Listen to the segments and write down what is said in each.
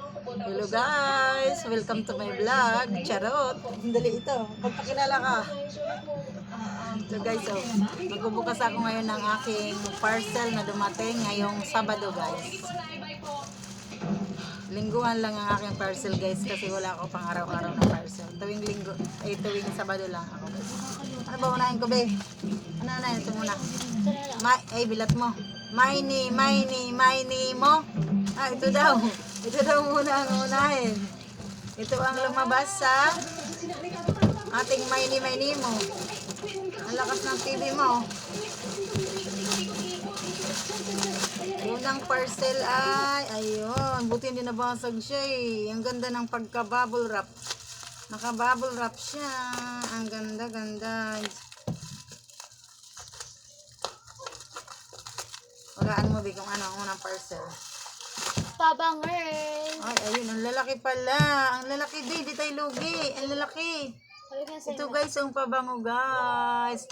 Hello guys! Welcome to my vlog. Charot! Dali ito. Pagpakilala ka. So guys, magbubukas ako ngayon ng aking parcel na dumating ngayong Sabado guys. Lingguhan lang ang aking parcel guys kasi wala ako pang araw-araw na parcel. Tuwing linggo, tuwing Sabado lang ako guys. Ano ba unahin ko be? Ano na ito muna? Bilat mo. Maini mo. Ito daw. Ito daw muna ang unahin. Ito ang lumabas sa ating maini mo. Ang lakas ng TV mo. Unang parcel ay, ayun. Buti hindi nabasag siya eh. Ang ganda ng pagka-bubble wrap. Naka-bubble wrap siya. Ang ganda-ganda. Walaan mo, Bi, kung ano ang unang parcel. Pabangers. Ay, ayun. Ang lalaki pala. Ang lalaki, di tayo lugi. Ang lalaki. Ito guys, ang pabango guys.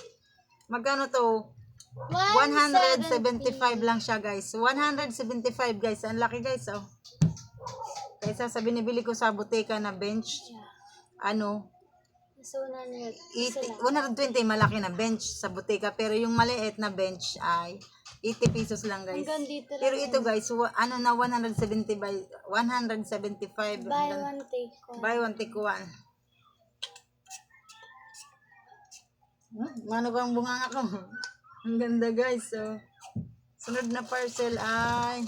Magkano to? 175 lang siya guys. 175 guys. Ang laki guys, oh. Kaysa sa binibili ko sa buteka na bench. Ano? So, 120 malaki na bench sa buteka. Pero yung maliit na bench ay 80 pesos lang guys. Pero ito guys, ano na 175. Buy one take one. Buy one take one. Mano bang bunganga ko? Ang ganda guys. So, sunod na parcel ay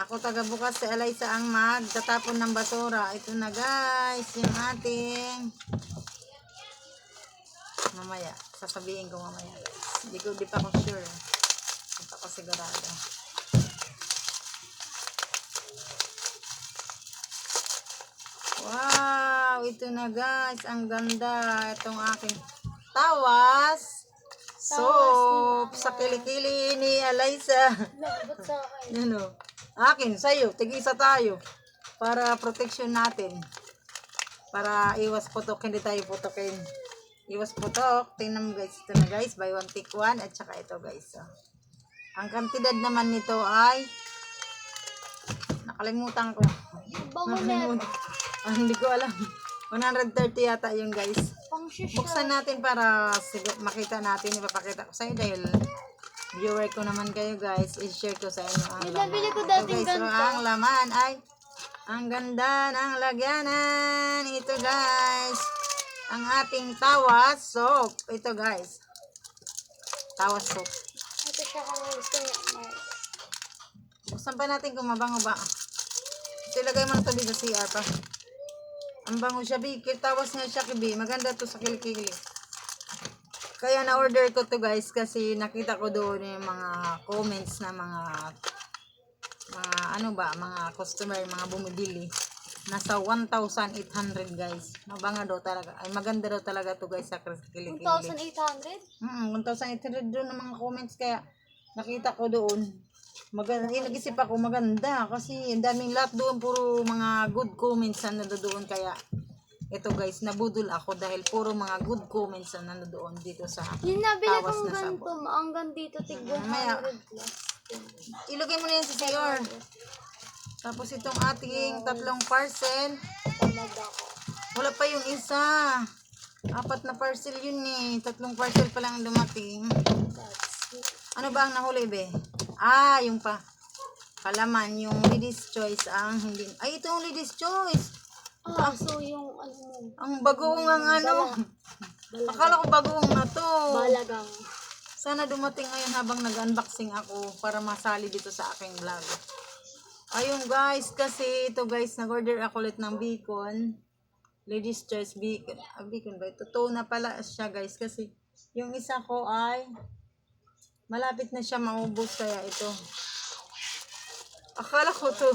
ako taga-bukas si Eliza ang magtatapon ng basura. Ito na guys, yung ating mamaya. Sasabihin ko mamaya guys. Di pa ako sure. Di pa ako sigurado. Wow! Ito na guys. Ang ganda. Itong aking tawas soap sa kilikili ni Eliza. Ba't sa akin? Yan o. Akin, sa'yo. Tig-isa tayo. Para protection natin. Para iwas putok. Hindi tayo putokin. Iwas putok. Tingnan mo guys. Ito na guys. Buy one take one. At saka ito guys. So, ang kantidad naman nito ay nakalimutan ko. Nakalimutan. Hindi ko alam. 130 yata yung guys. Buksan natin para makita natin. Ipapakita ko sa'yo dahil viewer ko naman kayo guys. I-share ko sa inyo ang laman. Ko Ito dating guys. So, ang laman ay ang ganda ng lagyanan. Ito guys. Ang ating tawas soap. Ito guys. Tawas soap. Ito siya kung gusto niya. Buksan pa natin kung mabango ba. Ito ilagay mo na ito sa CR pa. Ang bango siya, Bi. Tawas nga siya, Bi. Maganda to sa kilikili. Kaya na-order ko to guys kasi nakita ko doon yung mga comments na mga mga customer, mga bumibili. Nasa 1,800 guys. Mabanga daw talaga. Ay maganda daw talaga to guys sa kilikili. 1,800? 1,800 doon ng mga comments kaya nakita ko doon. Maganda, nag-isip ako maganda kasi ang daming lahat doon puro mga good comments na nandoon kaya ito guys nabudol ako dahil puro mga good comments na nandoon dito sa Yung nabili tawas kong na ganito, sabon. hanggang dito tig 100 plus. Ilagay mo na yan sa CR. Tapos itong ating tatlong parcel. Tamad ako. Wala pa yung isa. 4 na parcel yun eh. 3 parcel pa lang dumating. That's it. Ano ba ang nahuli be? Yung palaman, yung Ladies Choice ang hindi. Ay, ito ang Ladies Choice. So yung ano mo. Ang bagoong ang ano. Akala ko bagoong na to. Balagang. Sana dumating ngayon habang nag-unboxing ako para masali dito sa aking vlog. Ayun guys, kasi ito guys, nag-order ako ulit ng bacon. Ladies Choice bacon. Bacon ba? Totoo na pala siya guys kasi yung isa ko ay malapit na siya maubos kaya ito. Akala ko to.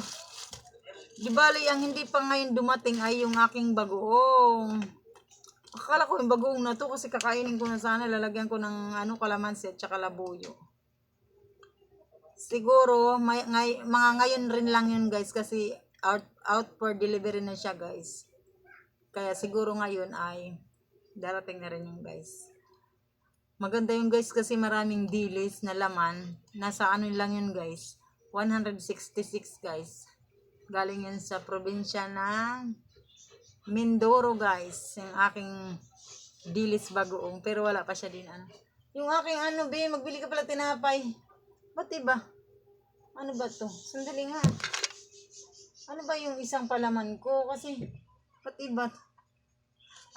Di bali, ang hindi pa ngayon dumating ay yung aking bagoong. Akala ko yung bagoong na to kasi kakainin ko na sana. Lalagyan ko ng kalamansi at saka labuyo. Siguro, mga ngayon rin lang yun guys kasi out for delivery na siya guys. Kaya siguro ngayon ay darating na rin yung guys. Maganda yung guys kasi maraming dilis na laman. Nasa ano lang yun guys. 166 guys. Galing yan sa probinsya ng Mindoro guys. Yung aking dilis bagoong. Pero wala pa siya din ano. Yung aking ano be, magbili ka pala tinapay. Ba't iba? Ano ba to? Sandali nga. Ano ba yung isang palaman ko? Kasi, ba't iba?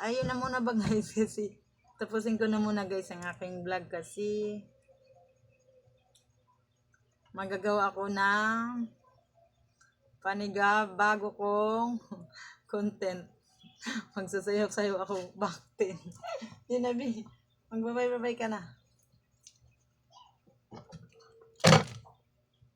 Ayun na muna ba guys kasi tapusin ko na muna guys ang aking vlog kasi magagawa ako ng bago kong content. Magsasayaw-sayaw ako back 10. Yun na, Bi. Magbabay-babay ka na.